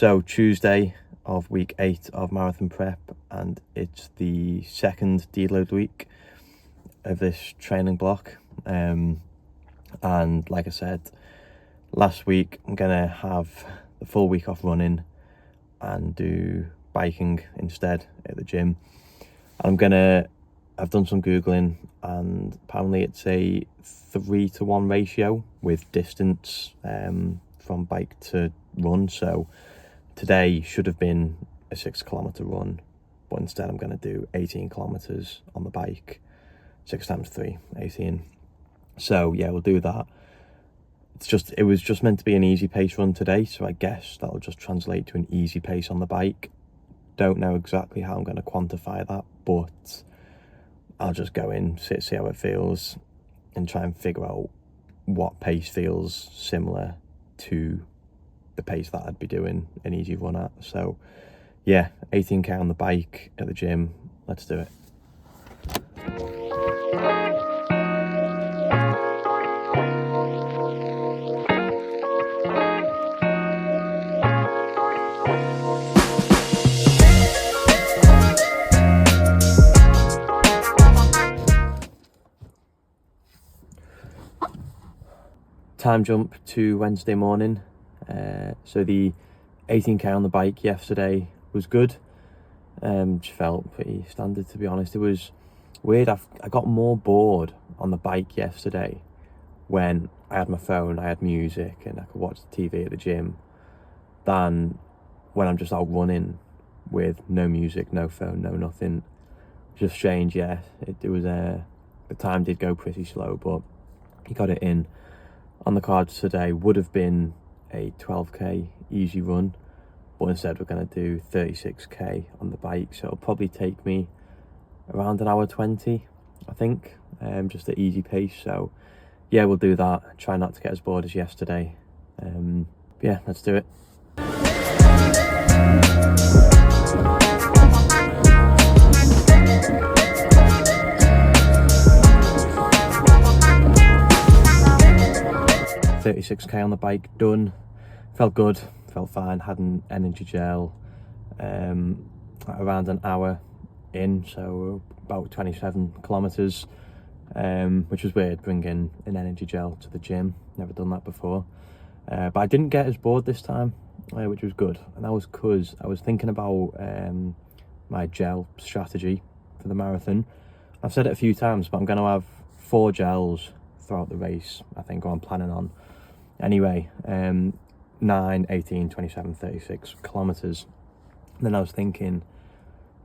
So Tuesday of week 8 of marathon prep, and it's the second deload week of this training block. And like I said last week, I'm gonna have the full week off running and do biking instead at the gym. And I've done some Googling, and apparently it's a 3-to-1 ratio with distance from bike to run. So today should have been a 6-kilometer run, but instead I'm going to do 18 kilometers on the bike. 6 times 3, 18. So yeah, we'll do that. It was just meant to be an easy pace run today, so I guess that'll just translate to an easy pace on the bike. Don't know exactly how I'm going to quantify that, but I'll just go in, see how it feels, and try and figure out what pace feels similar to the pace that I'd be doing an easy run at. So yeah, 18k on the bike at the gym. Let's do it. Time jump to Wednesday morning. So the 18k on the bike yesterday was good. Just felt pretty standard, to be honest. It was weird. I got more bored on the bike yesterday when I had my phone, I had music, and I could watch the TV at the gym, than when I'm just out running with no music, no phone, no nothing. Just strange, yeah. It was the time did go pretty slow, but he got it in. On the cards today would have been a 12k easy run, but instead we're going to do 36k on the bike, so it'll probably take me around an hour 20, I think, just at easy pace. So yeah, we'll do that. Try not to get as bored as yesterday. Yeah, let's do it. $36k on the bike done. Felt good, felt fine. Had an energy gel around an hour in, so about 27 kilometers, which was weird, bringing an energy gel to the gym. Never done that before, but I didn't get as bored this time, which was good. And that was because I was thinking about my gel strategy for the marathon. I've said it a few times, but I'm going to have 4 gels throughout the race, I think, or I'm planning on. Anyway, 9, 18, 27, 36 kilometers. And then I was thinking,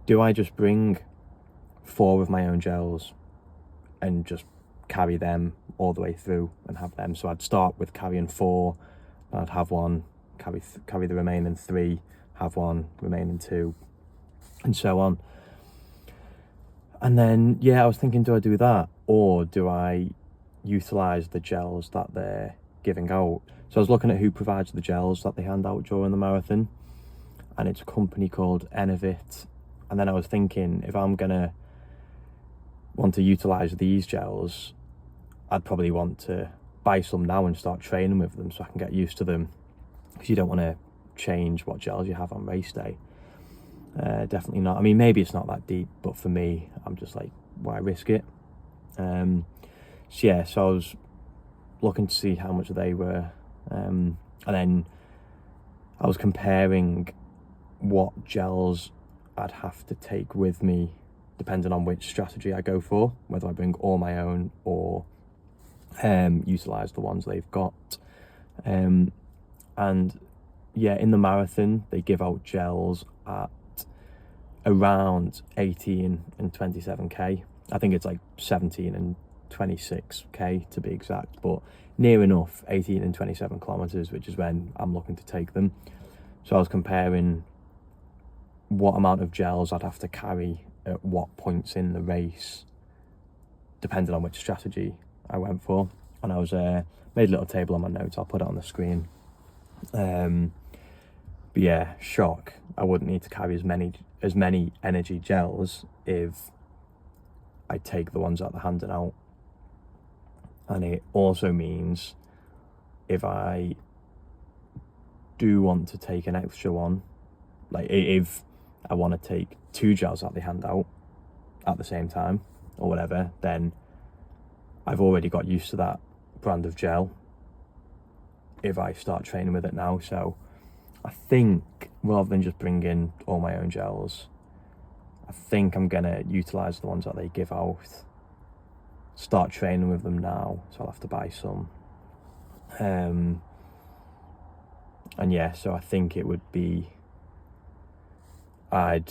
do I just bring 4 of my own gels and just carry them all the way through and have them? So I'd start with carrying 4, and I'd have 1, carry the remaining 3, have 1, remaining 2, and so on. And then, yeah, I was thinking, do I do that, or do I utilize the gels that they're giving out? So I was looking at who provides the gels that they hand out during the marathon, and it's a company called Innovit. And then I was thinking, if I'm gonna want to utilize these gels, I'd probably want to buy some now and start training with them so I can get used to them, because you don't want to change what gels you have on race day. Definitely not. I mean, maybe it's not that deep, but for me, I'm just like, why risk it? So yeah, so I was looking to see how much they were, and then I was comparing what gels I'd have to take with me depending on which strategy I go for, whether I bring all my own or utilize the ones they've got. And yeah, in the marathon they give out gels at around 18 and 27k. I think it's like 17 and 26k to be exact, but near enough 18 and 27 kilometers, which is when I'm looking to take them. So I was comparing what amount of gels I'd have to carry at what points in the race, depending on which strategy I went for. And I was made a little table on my notes. I'll put it on the screen. But yeah, shock. I wouldn't need to carry as many energy gels if I take the ones that they're handing out. And it also means if I do want to take an extra one, like if I want to take 2 gels that they hand out at the same time or whatever, then I've already got used to that brand of gel if I start training with it now. So I think rather than just bring in all my own gels, I think I'm gonna utilize the ones that they give out, start training with them now, so I'll have to buy some. And yeah, so I think it would be, the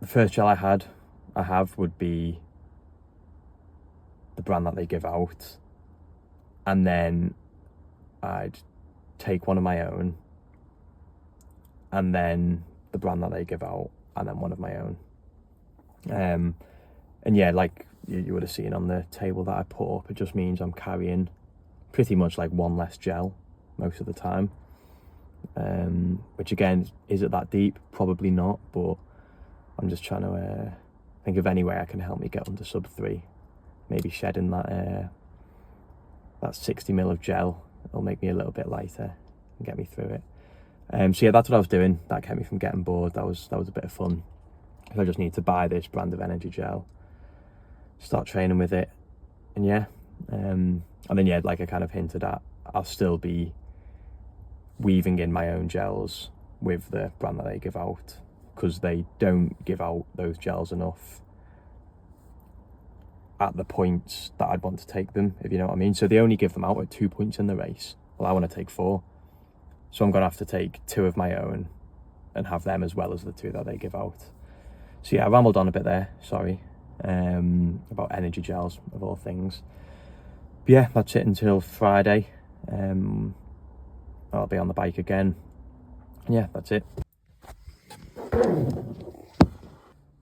first gel I have would be the brand that they give out, and then I'd take one of my own, and then the brand that they give out, and then one of my own. And yeah, like you would have seen on the table that I put up, it just means I'm carrying pretty much like one less gel most of the time. Which again, is it that deep? Probably not, but I'm just trying to think of any way I can help me get under sub 3. Maybe shedding that 60ml of gel will make me a little bit lighter and get me through it. So yeah, that's what I was doing. That kept me from getting bored. That was a bit of fun. So I just need to buy this brand of energy gel, start training with it, and yeah. And then yeah, like I kind of hinted at, I'll still be weaving in my own gels with the brand that they give out, because they don't give out those gels enough at the points that I'd want to take them, if you know what I mean. So they only give them out at 2 points in the race. Well, I want to take 4. So I'm going to have to take 2 of my own and have them as well as the 2 that they give out. So yeah, I rambled on a bit there, sorry, about energy gels of all things. But yeah, that's it until Friday. I'll be on the bike again. Yeah, that's it.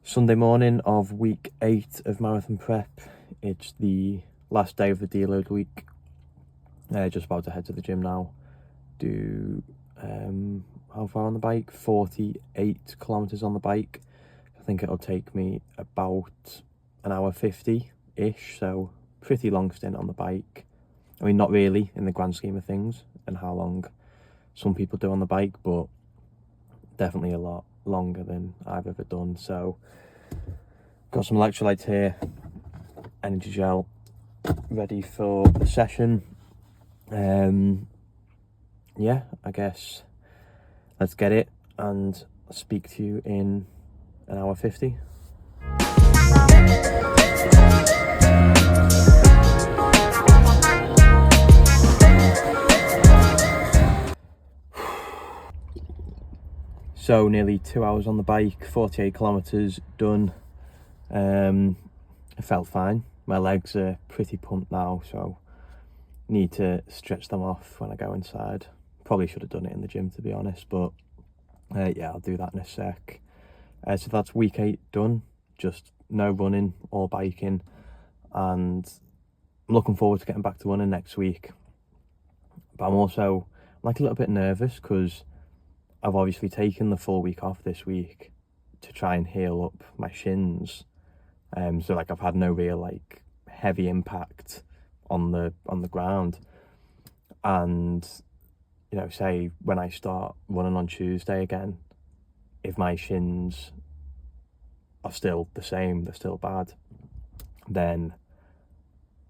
Sunday morning of week 8 of marathon prep. It's the last day of the Deload week. Just about to head to the gym now. Do how far on the bike? 48 kilometers on the bike. I think it'll take me about an hour 50-ish, so pretty long stint on the bike. I mean, not really in the grand scheme of things and how long some people do on the bike, but definitely a lot longer than I've ever done. So got some electrolytes here, energy gel, ready for the session. Yeah, I guess let's get it, and I'll speak to you in an hour 50. So nearly 2 hours on the bike, 48 kilometers done. It felt fine. My legs are pretty pumped now, so need to stretch them off when I go inside. Probably should have done it in the gym, to be honest, but yeah, I'll do that in a sec. So that's week 8 done. Just no running or biking, and I'm looking forward to getting back to running next week. But I'm also like a little bit nervous because I've obviously taken the full week off this week to try and heal up my shins. So like I've had no real like heavy impact on the ground. And you know, say when I start running on Tuesday again, if my shins are still the same, they're still bad, then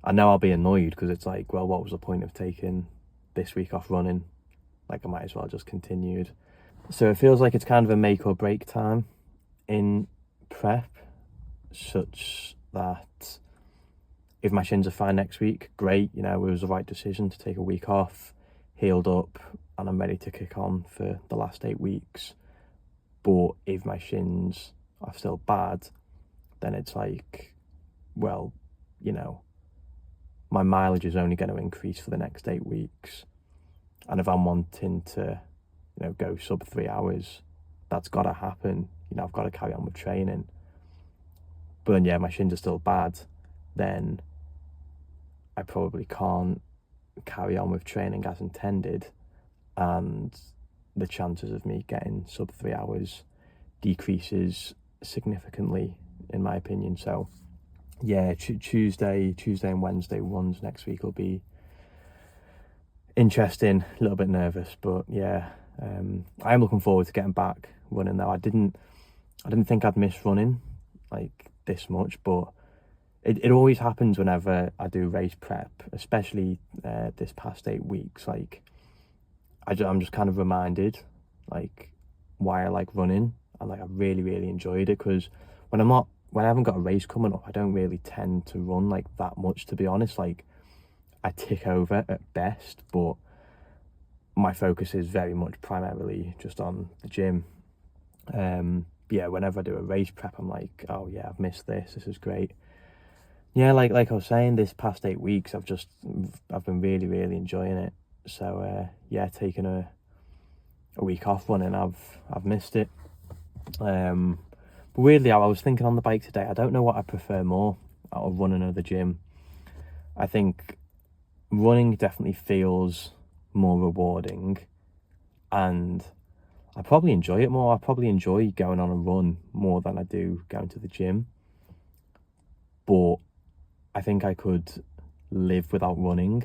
I know I'll be annoyed, because it's like, well, what was the point of taking this week off running? Like, I might as well just continued. So it feels like it's kind of a make or break time in prep, such that if my shins are fine next week, great, you know, it was the right decision to take a week off, healed up, and I'm ready to kick on for the last 8 weeks. But if my shins are still bad, then it's like, well, you know, my mileage is only going to increase for the next 8 weeks. And if I'm wanting to, you know, go sub 3 hours, that's got to happen. You know, I've got to carry on with training. But then, yeah, my shins are still bad, then I probably can't carry on with training as intended. And the chances of me getting sub 3 hours decreases significantly, in my opinion. So yeah, Tuesday and Wednesday runs next week will be interesting, a little bit nervous, but yeah, I am looking forward to getting back running though. I didn't think I'd miss running like this much, but it always happens whenever I do race prep, especially this past 8 weeks. Like I'm just kind of reminded like why I like running, and like I really enjoyed it, because when I haven't got a race coming up, I don't really tend to run like that much, to be honest. Like I tick over at best, but my focus is very much primarily just on the gym. Yeah, whenever I do a race prep, I'm like, oh yeah, I've missed this. This is great. Yeah, like I was saying, this past 8 weeks, I've been really enjoying it. So yeah, taking a week off running, I've missed it. But weirdly, I was thinking on the bike today, I don't know what I prefer more out of running or the gym. I think running definitely feels more rewarding, and I probably enjoy it more. I probably enjoy going on a run more than I do going to the gym. But I think I could live without running,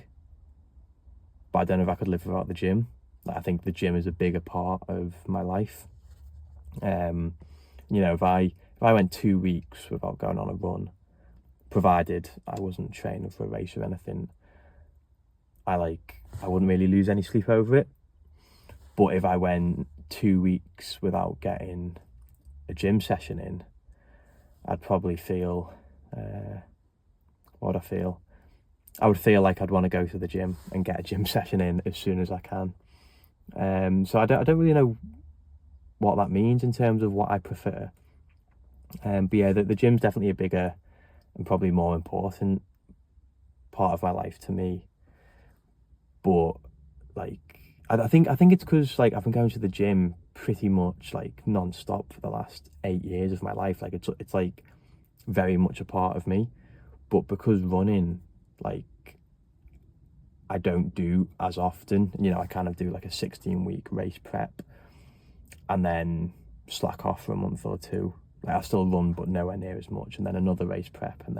but I don't know if I could live without the gym. Like, I think the gym is a bigger part of my life. You know, if I went 2 weeks without going on a run, provided I wasn't training for a race or anything, I wouldn't really lose any sleep over it. But if I went 2 weeks without getting a gym session in, I'd probably feel what I feel. I would feel like I'd want to go to the gym and get a gym session in as soon as I can. So I don't really know what that means in terms of what I prefer. But yeah, the gym's definitely a bigger and probably more important part of my life to me. But like, I think it's because like I've been going to the gym pretty much like non-stop for the last 8 years of my life. Like it's like very much a part of me. But because running, like, I don't do as often, you know, I kind of do like a 16-week race prep and then slack off for a month or two. Like I still run, but nowhere near as much, and then another race prep, and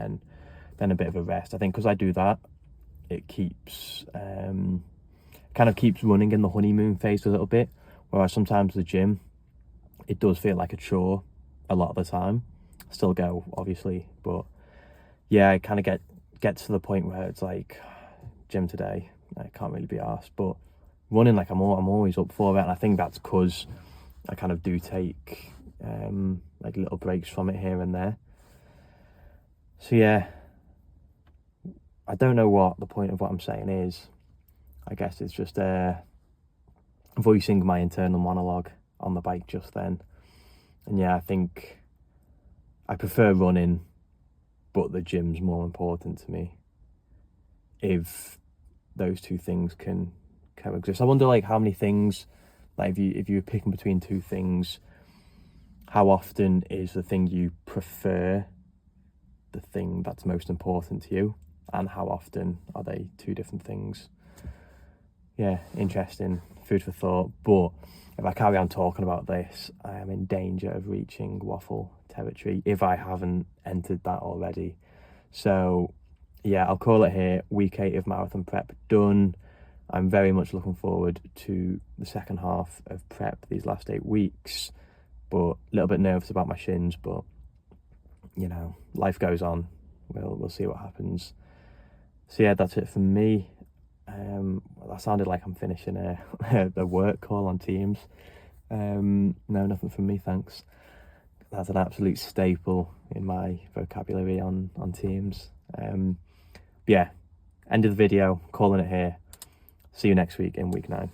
then a bit of a rest. I think because I do that, it keeps kind of keeps running in the honeymoon phase a little bit. Whereas sometimes the gym, it does feel like a chore a lot of the time. I still go, obviously, but yeah, I kind of get to the point where it's like, gym today, I can't really be arsed. But running, like I'm always up for it, and I think that's because I kind of do take like little breaks from it here and there. So yeah, I don't know what the point of what I'm saying is. I guess it's just voicing my internal monologue on the bike just then. And yeah, I think I prefer running, but the gym's more important to me. If those two things can coexist, I wonder like how many things, like if you were picking between two things, how often is the thing you prefer the thing that's most important to you, and how often are they two different things? Yeah, interesting, food for thought. But if I carry on talking about this, I am in danger of reaching waffle territory if I haven't entered that already. So yeah, I'll call it here. Week 8 of marathon prep done. I'm very much looking forward to the second half of prep these last 8 weeks, but a little bit nervous about my shins, but you know, life goes on. We'll see what happens. So yeah, that's it for me. That sounded like I'm finishing a work call on Teams. No, nothing from me, thanks. That's an absolute staple in my vocabulary on Teams. Yeah, end of the video, calling it here. See you next week in week 9.